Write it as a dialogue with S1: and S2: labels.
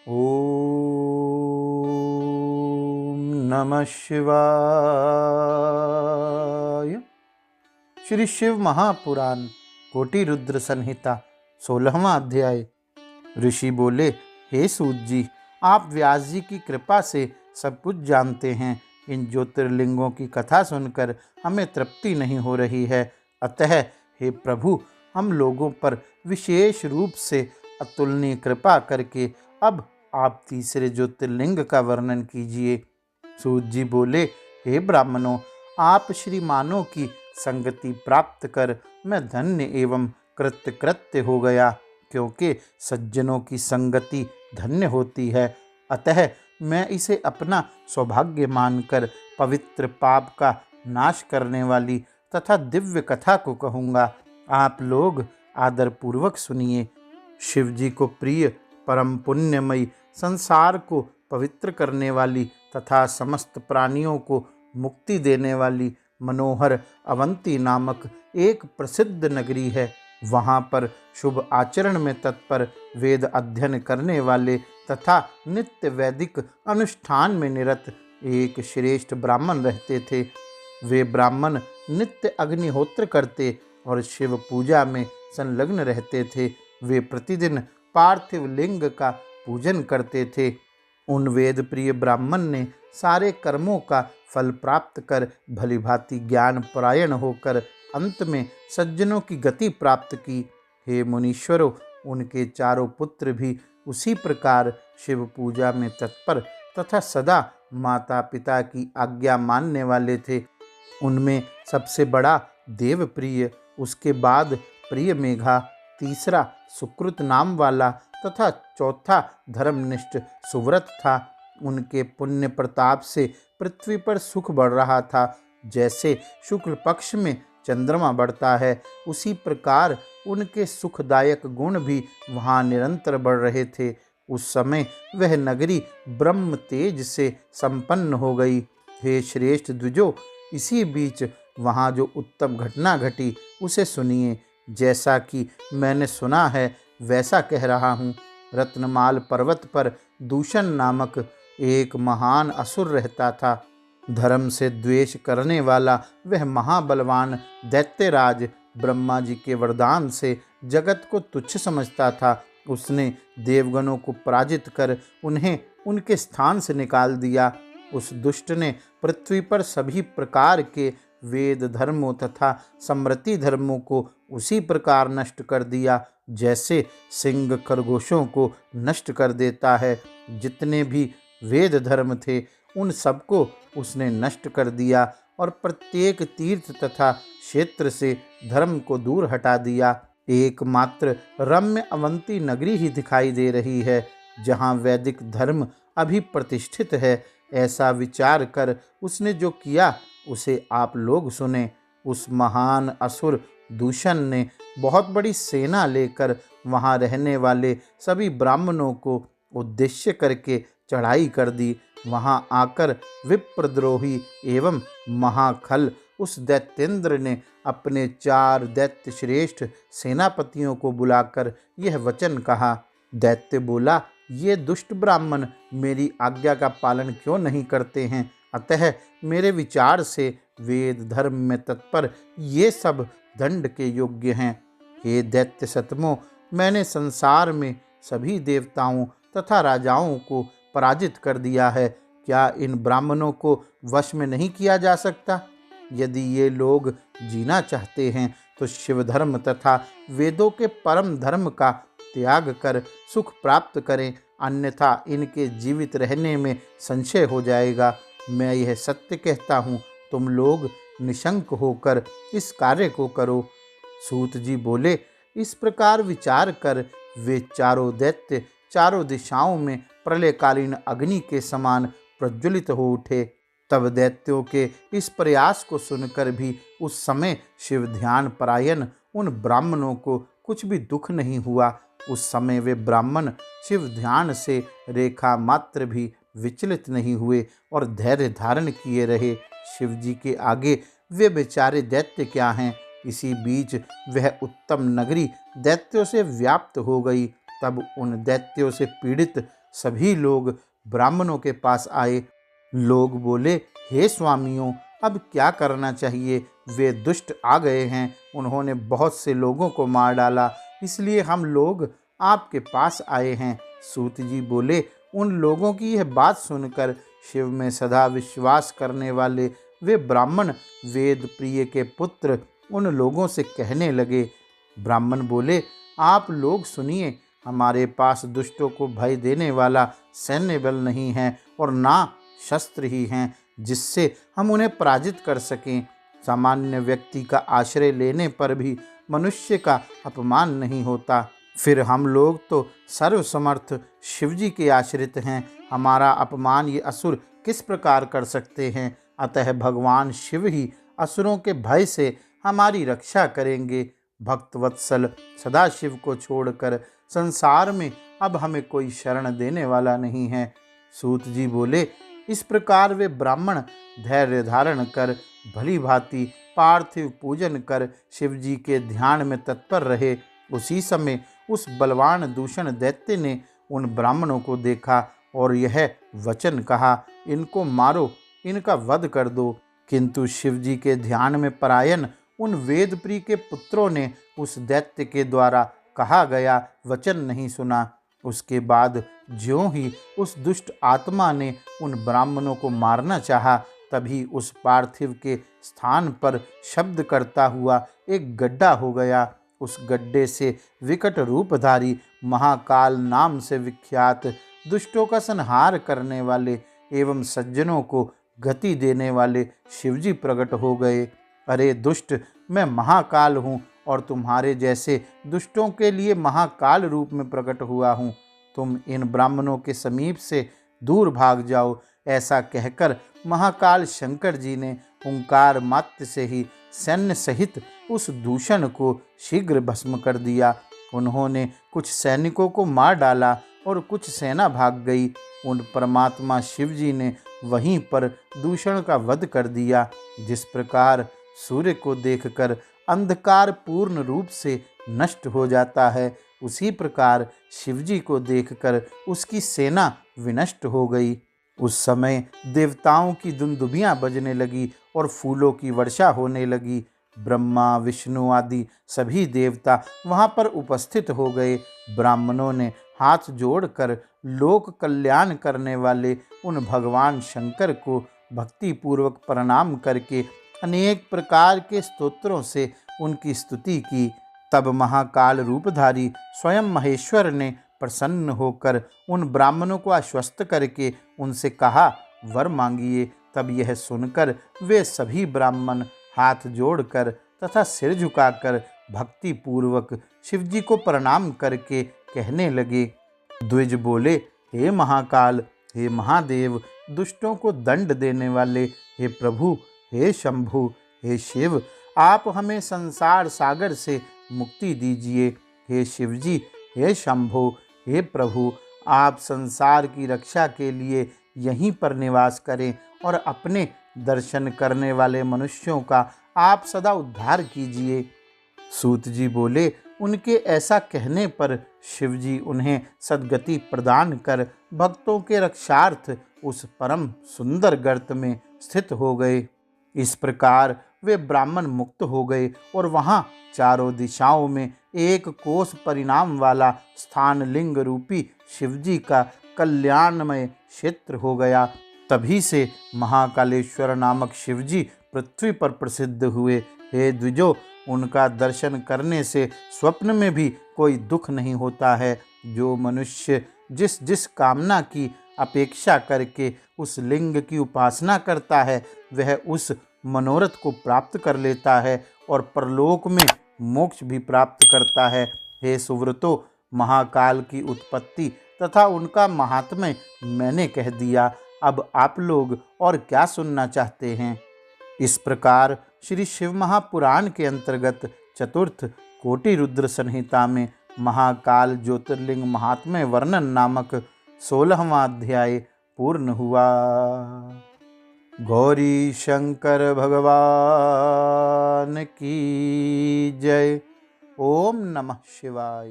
S1: ओम नमः शिवाय। श्री शिव महापुराण कोटि रुद्र संहिता 16वां अध्याय। ऋषि बोले, हे सूत जी, आप व्यास जी की कृपा से सब कुछ जानते हैं। इन ज्योतिर्लिंगों की कथा सुनकर हमें तृप्ति नहीं हो रही है। अतः हे प्रभु, हम लोगों पर विशेष रूप से अतुलनीय कृपा करके अब आप तीसरे ज्योतिर्लिंग का वर्णन कीजिए। सूत जी बोले, हे ब्राह्मणों, आप श्रीमानों की संगति प्राप्त कर मैं धन्य एवं कृतकृत्य हो गया, क्योंकि सज्जनों की संगति धन्य होती है। अतः मैं इसे अपना सौभाग्य मानकर पवित्र पाप का नाश करने वाली तथा दिव्य कथा को कहूँगा। आप लोग आदरपूर्वक सुनिए। शिवजी को प्रिय परम पुण्यमयी, संसार को पवित्र करने वाली तथा समस्त प्राणियों को मुक्ति देने वाली मनोहर अवंती नामक एक प्रसिद्ध नगरी है। वहाँ पर शुभ आचरण में तत्पर, वेद अध्ययन करने वाले तथा नित्य वैदिक अनुष्ठान में निरत एक श्रेष्ठ ब्राह्मण रहते थे। वे ब्राह्मण नित्य अग्निहोत्र करते और शिव पूजा में संलग्न रहते थे। वे प्रतिदिन पार्थिव लिंग का पूजन करते थे। उन वेद प्रिय ब्राह्मण ने सारे कर्मों का फल प्राप्त कर भलीभांति ज्ञान परायण होकर अंत में सज्जनों की गति प्राप्त की। हे मुनीश्वरों, उनके चारों पुत्र भी उसी प्रकार शिव पूजा में तत्पर तथा सदा माता पिता की आज्ञा मानने वाले थे। उनमें सबसे बड़ा देवप्रिय, उसके बाद प्रिय मेघा, तीसरा सुकृत नाम वाला तथा चौथा धर्मनिष्ठ सुव्रत था। उनके पुण्य प्रताप से पृथ्वी पर सुख बढ़ रहा था। जैसे शुक्ल पक्ष में चंद्रमा बढ़ता है, उसी प्रकार उनके सुखदायक गुण भी वहाँ निरंतर बढ़ रहे थे। उस समय वह नगरी ब्रह्म तेज से संपन्न हो गई। हे श्रेष्ठ द्विजो, इसी बीच वहाँ जो उत्तम घटना घटी उसे सुनिए। जैसा कि मैंने सुना है वैसा कह रहा हूँ। रत्नमाल पर्वत पर दूषण नामक एक महान असुर रहता था। धर्म से द्वेष करने वाला वह महाबलवान दैत्यराज ब्रह्मा जी के वरदान से जगत को तुच्छ समझता था। उसने देवगणों को पराजित कर उन्हें उनके स्थान से निकाल दिया। उस दुष्ट ने पृथ्वी पर सभी प्रकार के वेद धर्मों तथा समृति धर्मों को उसी प्रकार नष्ट कर दिया जैसे सिंह खरगोशों को नष्ट कर देता है। जितने भी वेद धर्म थे उन सबको उसने नष्ट कर दिया और प्रत्येक तीर्थ तथा क्षेत्र से धर्म को दूर हटा दिया। एकमात्र रम्य अवंती नगरी ही दिखाई दे रही है जहाँ वैदिक धर्म अभी प्रतिष्ठित है। ऐसा विचार कर उसने जो किया उसे आप लोग सुने। उस महान असुर दूषण ने बहुत बड़ी सेना लेकर वहाँ रहने वाले सभी ब्राह्मणों को उद्देश्य करके चढ़ाई कर दी। वहाँ आकर विप्रद्रोही एवं महाखल उस दैत्येंद्र ने अपने 4 दैत्य श्रेष्ठ सेनापतियों को बुलाकर यह वचन कहा। दैत्य बोला, ये दुष्ट ब्राह्मण मेरी आज्ञा का पालन क्यों नहीं करते हैं? अतः मेरे विचार से वेद धर्म में तत्पर ये सब दंड के योग्य हैं। हे दैत्य सतमो, मैंने संसार में सभी देवताओं तथा राजाओं को पराजित कर दिया है। क्या इन ब्राह्मणों को वश में नहीं किया जा सकता? यदि ये लोग जीना चाहते हैं तो शिव धर्म तथा वेदों के परम धर्म का त्याग कर सुख प्राप्त करें, अन्यथा इनके जीवित रहने में संशय हो जाएगा। मैं यह सत्य कहता हूँ, तुम लोग निशंक होकर इस कार्य को करो। सूत जी बोले, इस प्रकार विचार कर वे चारों दैत्य चारों दिशाओं में प्रलयकालीन अग्नि के समान प्रज्वलित हो उठे। तब दैत्यों के इस प्रयास को सुनकर भी उस समय शिव ध्यान परायण उन ब्राह्मणों को कुछ भी दुख नहीं हुआ। उस समय वे ब्राह्मण शिव ध्यान से रेखा मात्र भी विचलित नहीं हुए और धैर्य धारण किए रहे। शिव जी के आगे वे बेचारे दैत्य क्या हैं? इसी बीच वह उत्तम नगरी दैत्यों से व्याप्त हो गई। तब उन दैत्यों से पीड़ित सभी लोग ब्राह्मणों के पास आए। लोग बोले, हे स्वामियों, अब क्या करना चाहिए? वे दुष्ट आ गए हैं, उन्होंने बहुत से लोगों को मार डाला, इसलिए हम लोग आपके पास आए हैं। सूत जी बोले, उन लोगों की यह बात सुनकर शिव में सदा विश्वास करने वाले वे ब्राह्मण वेद प्रिय के पुत्र उन लोगों से कहने लगे। ब्राह्मण बोले, आप लोग सुनिए, हमारे पास दुष्टों को भय देने वाला सैन्य बल नहीं है और ना शस्त्र ही हैं जिससे हम उन्हें पराजित कर सकें। सामान्य व्यक्ति का आश्रय लेने पर भी मनुष्य का अपमान नहीं होता, फिर हम लोग तो सर्वसमर्थ शिवजी के आश्रित हैं, हमारा अपमान ये असुर किस प्रकार कर सकते हैं? अतः भगवान शिव ही असुरों के भय से हमारी रक्षा करेंगे। भक्तवत्सल सदाशिव को छोड़कर संसार में अब हमें कोई शरण देने वाला नहीं है। सूत जी बोले, इस प्रकार वे ब्राह्मण धैर्य धारण कर भली भांति पार्थिव पूजन कर शिवजी के ध्यान में तत्पर रहे। उसी समय उस बलवान दूषण दैत्य ने उन ब्राह्मणों को देखा और यह वचन कहा, इनको मारो, इनका वध कर दो। किंतु शिवजी के ध्यान में परायण उन वेदप्रिय के पुत्रों ने उस दैत्य के द्वारा कहा गया वचन नहीं सुना। उसके बाद ज्यों ही उस दुष्ट आत्मा ने उन ब्राह्मणों को मारना चाहा, तभी उस पार्थिव के स्थान पर शब्द करता हुआ एक गड्ढा हो गया। उस गड्ढे से विकट रूपधारी महाकाल नाम से विख्यात दुष्टों का संहार करने वाले एवं सज्जनों को गति देने वाले शिवजी प्रकट हो गए। अरे दुष्ट, मैं महाकाल हूँ और तुम्हारे जैसे दुष्टों के लिए महाकाल रूप में प्रकट हुआ हूँ। तुम इन ब्राह्मणों के समीप से दूर भाग जाओ। ऐसा कहकर महाकाल शंकर जी ने ओंकार मात्र से ही सैन्य सहित उस दूषण को शीघ्र भस्म कर दिया। उन्होंने कुछ सैनिकों को मार डाला और कुछ सेना भाग गई। उन परमात्मा शिव जी ने वहीं पर दूषण का वध कर दिया। जिस प्रकार सूर्य को देखकर अंधकार पूर्ण रूप से नष्ट हो जाता है, उसी प्रकार शिवजी को देखकर उसकी सेना विनष्ट हो गई। उस समय देवताओं की दुंदुभियां बजने लगी और फूलों की वर्षा होने लगी। ब्रह्मा विष्णु आदि सभी देवता वहां पर उपस्थित हो गए। ब्राह्मणों ने हाथ जोड़कर लोक कल्याण करने वाले उन भगवान शंकर को भक्ति पूर्वक प्रणाम करके अनेक प्रकार के स्तोत्रों से उनकी स्तुति की। तब महाकाल रूपधारी स्वयं महेश्वर ने प्रसन्न होकर उन ब्राह्मणों को आश्वस्त करके उनसे कहा, वर मांगिए। तब यह सुनकर वे सभी ब्राह्मण हाथ जोड़कर तथा सिर झुकाकर भक्ति पूर्वक शिवजी को प्रणाम करके कहने लगे। द्विज बोले, हे महाकाल, हे महादेव, दुष्टों को दंड देने वाले, हे प्रभु, हे शंभु, हे शिव, आप हमें संसार सागर से मुक्ति दीजिए। हे शिवजी, हे शंभु, हे प्रभु, आप संसार की रक्षा के लिए यहीं पर निवास करें और अपने दर्शन करने वाले मनुष्यों का आप सदा उद्धार कीजिए। सूत जी बोले, उनके ऐसा कहने पर शिवजी उन्हें सद्गति प्रदान कर भक्तों के रक्षार्थ उस परम सुंदर गर्त में स्थित हो गए। इस प्रकार वे ब्राह्मण मुक्त हो गए और वहां चारों दिशाओं में एक कोस परिणाम वाला स्थान लिंग रूपी शिवजी का कल्याणमय क्षेत्र हो गया। तभी से महाकालेश्वर नामक शिवजी पृथ्वी पर प्रसिद्ध हुए। हे द्विजो, उनका दर्शन करने से स्वप्न में भी कोई दुख नहीं होता है। जो मनुष्य जिस जिस कामना की अपेक्षा करके उस लिंग की उपासना करता है, वह उस मनोरथ को प्राप्त कर लेता है और परलोक में मोक्ष भी प्राप्त करता है। हे सुव्रतो, महाकाल की उत्पत्ति तथा उनका महात्म्य मैंने कह दिया। अब आप लोग और क्या सुनना चाहते हैं? इस प्रकार श्री शिव महापुराण के अंतर्गत चतुर्थ कोटि रुद्र संहिता में महाकाल ज्योतिर्लिंग महात्म्य वर्णन नामक 16वां अध्याय पूर्ण हुआ। गौरी शंकर भगवान की जय। ओम नमः शिवाय।